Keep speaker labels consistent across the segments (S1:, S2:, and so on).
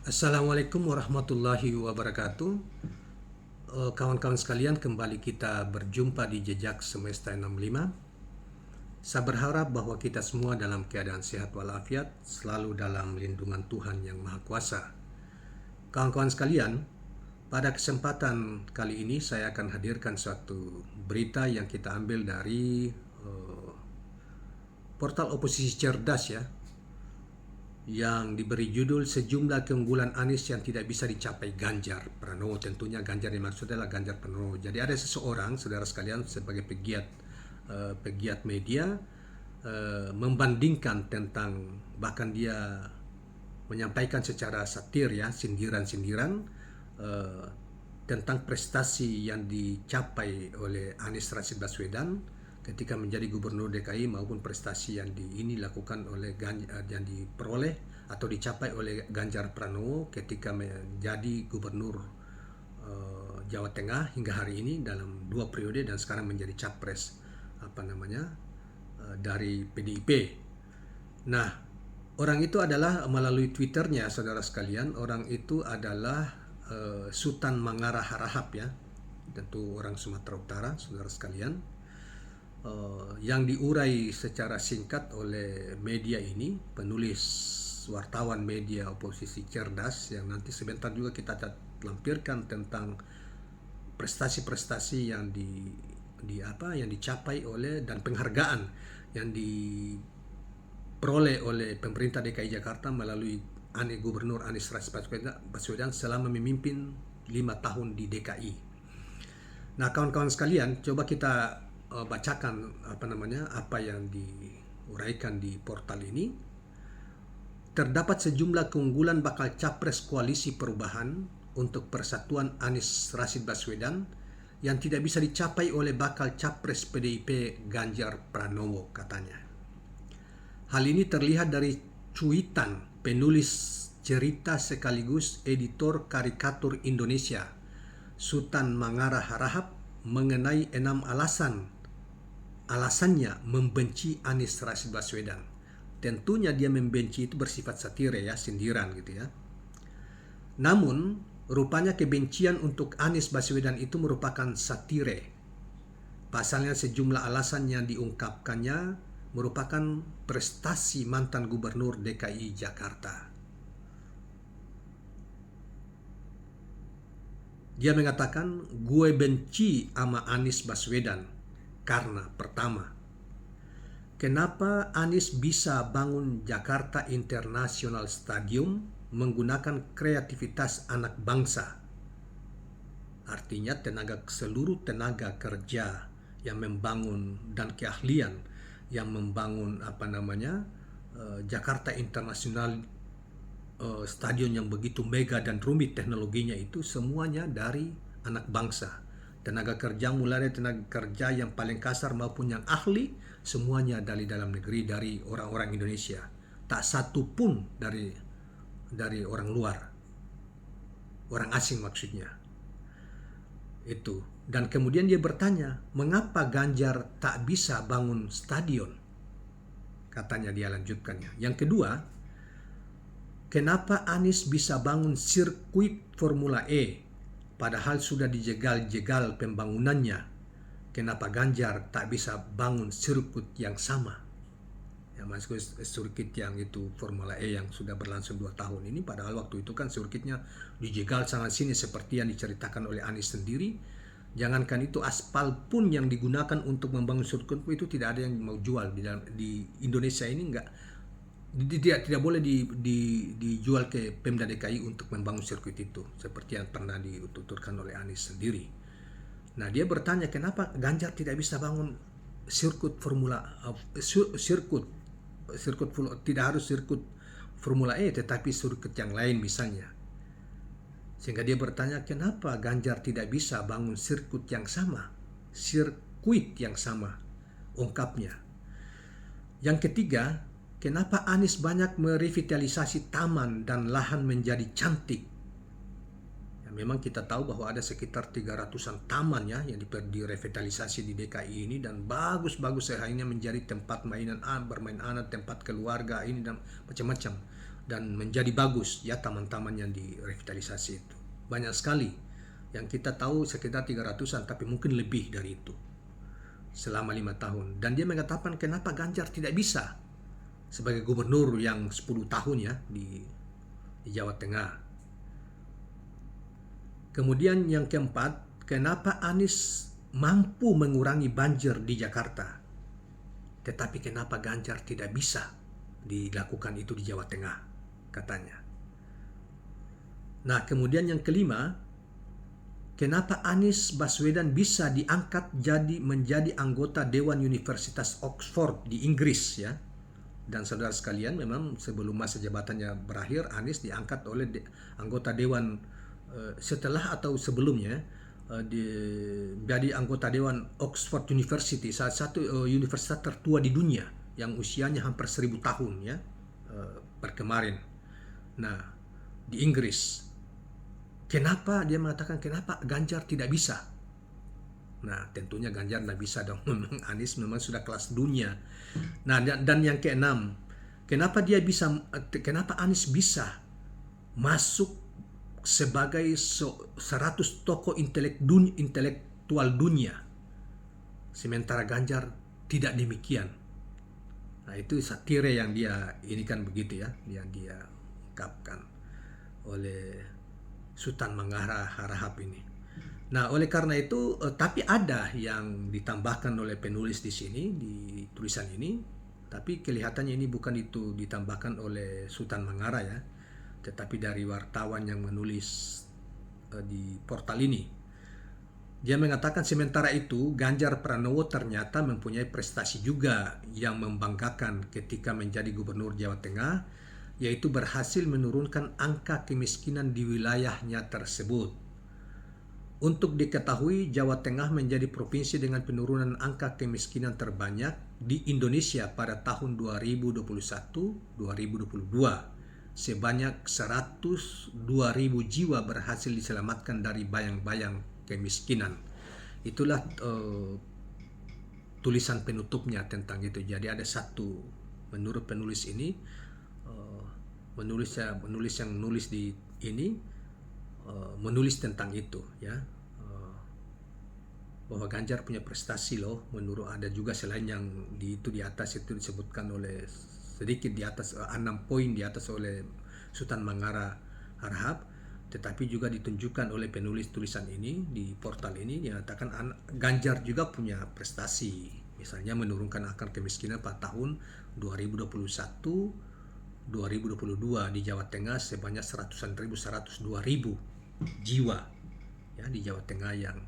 S1: Assalamualaikum warahmatullahi wabarakatuh. Kawan-kawan sekalian, kembali kita berjumpa di Jejak Semesta 65. Saya berharap bahwa kita semua dalam keadaan sehat walafiat, selalu dalam lindungan Tuhan Yang Maha Kuasa. Kawan-kawan sekalian, pada kesempatan kali ini saya akan hadirkan suatu berita yang kita ambil dari portal oposisi cerdas ya, yang diberi judul sejumlah keunggulan Anies yang tidak bisa dicapai Ganjar Pranowo. Tentunya Ganjar yang maksud adalah Ganjar Pranowo. Jadi ada seseorang, saudara sekalian, sebagai pegiat media, membandingkan tentang, bahkan dia menyampaikan secara satir ya, sindiran-sindiran tentang prestasi yang dicapai oleh Anies Rashid Baswedan ketika menjadi gubernur DKI, maupun prestasi yang ini dilakukan oleh yang diperoleh atau dicapai oleh Ganjar Pranowo ketika menjadi gubernur Jawa Tengah hingga hari ini dalam 2 periode, dan sekarang menjadi capres dari PDIP. Nah, orang itu adalah melalui Twitternya, saudara sekalian, orang itu adalah Sultan Mangara Harahap ya, tentu orang Sumatera Utara, saudara sekalian. Yang diurai secara singkat oleh media ini, penulis wartawan media oposisi cerdas, yang nanti sebentar juga kita lampirkan tentang prestasi-prestasi yang yang dicapai oleh, dan penghargaan yang diperoleh oleh pemerintah DKI Jakarta melalui Gubernur Anies Rashid Baswedan selama memimpin 5 tahun di DKI. Nah, kawan-kawan sekalian, coba kita bacakan apa yang diuraikan di portal ini. Terdapat sejumlah keunggulan bakal capres koalisi perubahan untuk persatuan Anies Rashid Baswedan yang tidak bisa dicapai oleh bakal capres PDIP Ganjar Pranowo, katanya. Hal ini terlihat dari cuitan penulis cerita sekaligus editor karikatur Indonesia, Sultan Mangara Harahap, mengenai 6 alasannya membenci Anies Rashid Baswedan. Tentunya dia membenci itu bersifat satire ya, sindiran gitu ya. Namun, rupanya kebencian untuk Anies Baswedan itu merupakan satire. Pasalnya sejumlah alasan yang diungkapkannya merupakan prestasi mantan gubernur DKI Jakarta. Dia mengatakan, gue benci sama Anies Baswedan karena pertama, kenapa Anies bisa bangun Jakarta International Stadium menggunakan kreativitas anak bangsa? Artinya seluruh tenaga kerja yang membangun dan keahlian yang membangun Jakarta International Stadion yang begitu mega dan rumit teknologinya itu semuanya dari anak bangsa. Tenaga kerja, mulai dari tenaga kerja yang paling kasar maupun yang ahli, semuanya dari dalam negeri, dari orang-orang Indonesia. Tak satu pun dari orang luar, orang asing maksudnya. Itu. Dan kemudian dia bertanya, mengapa Ganjar tak bisa bangun stadion? Katanya, dia lanjutkannya. Yang kedua, kenapa Anies bisa bangun sirkuit Formula E padahal sudah dijegal-jegal pembangunannya? Kenapa Ganjar tak bisa bangun sirkuit yang sama? Ya, maksudnya sirkuit yang itu Formula E yang sudah berlangsung 2 tahun ini, padahal waktu itu kan sirkuitnya dijegal sana sini seperti yang diceritakan oleh Anies sendiri. Jangankan itu, aspal pun yang digunakan untuk membangun sirkuit itu tidak ada yang mau jual di Indonesia ini. Tidak boleh dijual ke Pemda DKI untuk membangun sirkuit itu, seperti yang pernah dituturkan oleh Anies sendiri. Nah, dia bertanya kenapa Ganjar tidak bisa bangun sirkuit tidak harus sirkuit Formula E, tetapi sirkuit yang lain misalnya. Sehingga dia bertanya kenapa Ganjar tidak bisa bangun sirkuit yang sama, ungkapnya. Yang ketiga, kenapa Anies banyak merevitalisasi taman dan lahan menjadi cantik? Ya, memang kita tahu bahwa ada sekitar 300-an taman ya yang direvitalisasi di DKI ini, dan bagus-bagus, akhirnya menjadi tempat bermain anak, tempat keluarga ini dan macam-macam. dan menjadi bagus ya taman-taman yang direvitalisasi itu. Banyak sekali yang kita tahu sekitar 300-an, tapi mungkin lebih dari itu selama 5 tahun. Dan dia mengatakan kenapa Ganjar tidak bisa sebagai gubernur yang 10 tahun ya di Jawa Tengah. Kemudian yang keempat, kenapa Anies mampu mengurangi banjir di Jakarta, tetapi kenapa Ganjar tidak bisa dilakukan itu di Jawa Tengah, katanya. Nah, kemudian yang kelima, kenapa Anies Baswedan bisa diangkat menjadi anggota Dewan Universitas Oxford di Inggris ya. Dan saudara sekalian, memang sebelum masa jabatannya berakhir, Anies diangkat oleh anggota Dewan setelah atau sebelumnya jadi anggota Dewan Oxford University, salah satu universitas tertua di dunia yang usianya hampir 1000 tahun ya, per kemarin. Nah, di Inggris. Kenapa dia mengatakan kenapa Ganjar tidak bisa? Nah, tentunya Ganjar tidak bisa dong. Memang Anies memang sudah kelas dunia. Nah, dan yang keenam, kenapa Anies bisa masuk sebagai 100 tokoh intelektual dunia, sementara Ganjar tidak demikian. Nah, itu satire yang dia inikan begitu ya, yang dia ungkapkan oleh Sultan Mangara Harahap ini. Nah, oleh karena itu, tapi ada yang ditambahkan oleh penulis di sini, di tulisan ini, tapi kelihatannya ini bukan itu ditambahkan oleh Sultan Mangara ya, tetapi dari wartawan yang menulis di portal ini. Dia mengatakan sementara itu, Ganjar Pranowo ternyata mempunyai prestasi juga yang membanggakan ketika menjadi gubernur Jawa Tengah, yaitu berhasil menurunkan angka kemiskinan di wilayahnya tersebut. Untuk diketahui, Jawa Tengah menjadi provinsi dengan penurunan angka kemiskinan terbanyak di Indonesia pada tahun 2021-2022. Sebanyak 102.000 jiwa berhasil diselamatkan dari bayang-bayang kemiskinan. Itulah tulisan penutupnya tentang itu. Jadi ada satu, menurut penulis ini, penulis yang nulis di ini menulis tentang itu ya, bahwa Ganjar punya prestasi loh. Menurut ada juga selain yang di atas itu disebutkan oleh sedikit di atas 6 poin di atas oleh Sultan Mangara Harahap, tetapi juga ditunjukkan oleh penulis tulisan ini di portal ini, dinyatakan Ganjar juga punya prestasi, misalnya menurunkan angka kemiskinan pada tahun 2021-2022 di Jawa Tengah sebanyak 102.000 jiwa ya di Jawa Tengah yang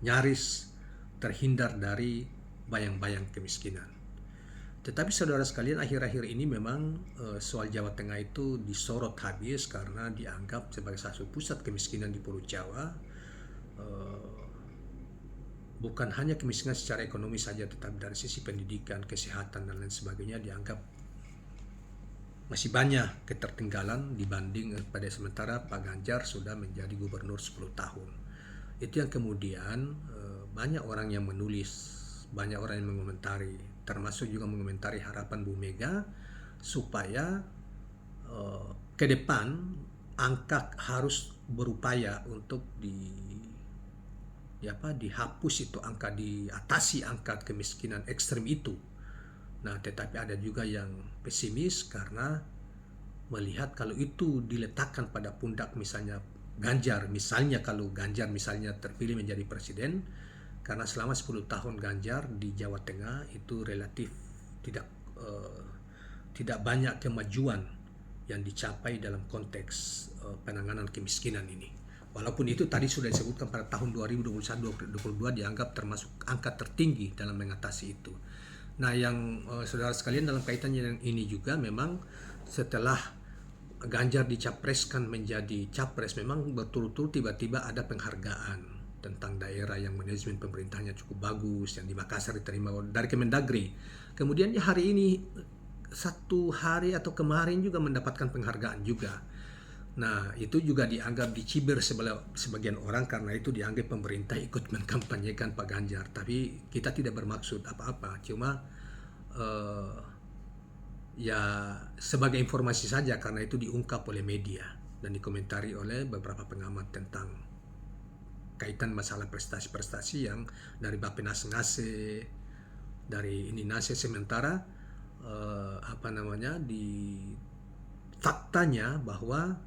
S1: nyaris terhindar dari bayang-bayang kemiskinan. Tetapi saudara sekalian, akhir-akhir ini memang soal Jawa Tengah itu disorot habis karena dianggap sebagai satu pusat kemiskinan di Pulau Jawa. Bukan hanya kemiskinan secara ekonomi saja, tetapi dari sisi pendidikan, kesehatan, dan lain sebagainya dianggap masih banyak ketertinggalan dibanding pada sementara Pak Ganjar sudah menjadi gubernur 10 tahun. Itu yang kemudian banyak orang yang menulis, banyak orang yang mengomentari, termasuk juga mengomentari harapan Bu Mega supaya ke depan angka harus berupaya untuk dihapus itu angka, diatasi angka kemiskinan ekstrem itu. Nah, tetapi ada juga yang pesimis karena melihat kalau itu diletakkan pada pundak misalnya Ganjar, misalnya kalau Ganjar misalnya terpilih menjadi presiden, karena selama 10 tahun Ganjar di Jawa Tengah itu relatif tidak banyak kemajuan yang dicapai dalam konteks penanganan kemiskinan ini. Walaupun itu tadi sudah disebutkan pada tahun 2021-2022 dianggap termasuk angka tertinggi dalam mengatasi itu. Nah, yang saudara sekalian, dalam kaitannya dengan ini juga memang setelah Ganjar dicapreskan menjadi capres, memang berturut-turut tiba-tiba ada penghargaan tentang daerah yang manajemen pemerintahnya cukup bagus, yang di Makassar diterima dari Kemendagri. Kemudian hari ini, satu hari atau kemarin juga mendapatkan penghargaan juga. Nah, itu juga dianggap dicibir sebagian orang karena itu dianggap pemerintah ikut mengkampanyekan Pak Ganjar. Tapi kita tidak bermaksud apa-apa, cuma ya sebagai informasi saja karena itu diungkap oleh media dan dikomentari oleh beberapa pengamat tentang kaitan masalah prestasi-prestasi yang dari Bappenas Ngase, dari ini Nase, sementara di faktanya bahwa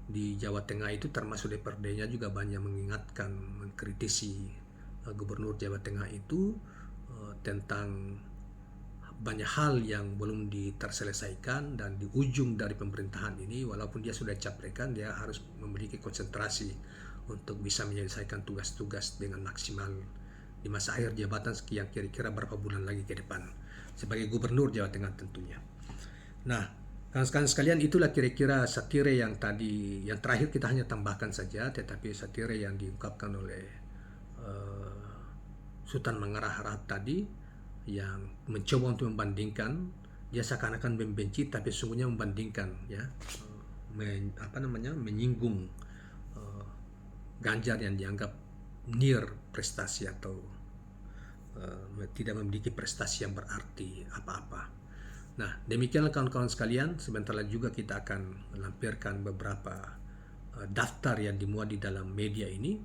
S1: di Jawa Tengah itu termasuk DPRD-nya juga banyak mengingatkan, mengkritisi Gubernur Jawa Tengah itu tentang banyak hal yang belum terselesaikan, dan di ujung dari pemerintahan ini walaupun dia sudah caprekan, dia harus memiliki konsentrasi untuk bisa menyelesaikan tugas-tugas dengan maksimal di masa akhir jabatan sekian kira-kira berapa bulan lagi ke depan sebagai Gubernur Jawa Tengah tentunya. Nah, kawan-kawan sekalian, itulah kira-kira satire yang terakhir kita hanya tambahkan saja, tetapi satire yang diungkapkan oleh Sultan Mangara Harahap tadi, yang mencoba untuk membandingkan, dia seakan-akan membenci tapi sesungguhnya membandingkan, ya, menyinggung Ganjar yang dianggap near prestasi atau tidak memiliki prestasi yang berarti apa-apa. Nah, demikianlah kawan-kawan sekalian, sebentar lagi juga kita akan melampirkan beberapa daftar yang dimuat di dalam media ini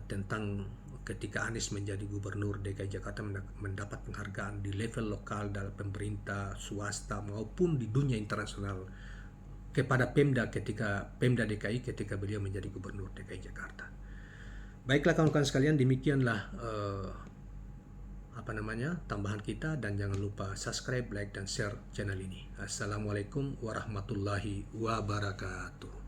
S1: tentang ketika Anies menjadi Gubernur DKI Jakarta mendapat penghargaan di level lokal dalam pemerintah, swasta maupun di dunia internasional kepada Pemda DKI ketika beliau menjadi Gubernur DKI Jakarta. Baiklah kawan-kawan sekalian, demikianlah tambahan kita, dan jangan lupa subscribe, like, dan share channel ini. Assalamualaikum warahmatullahi wabarakatuh.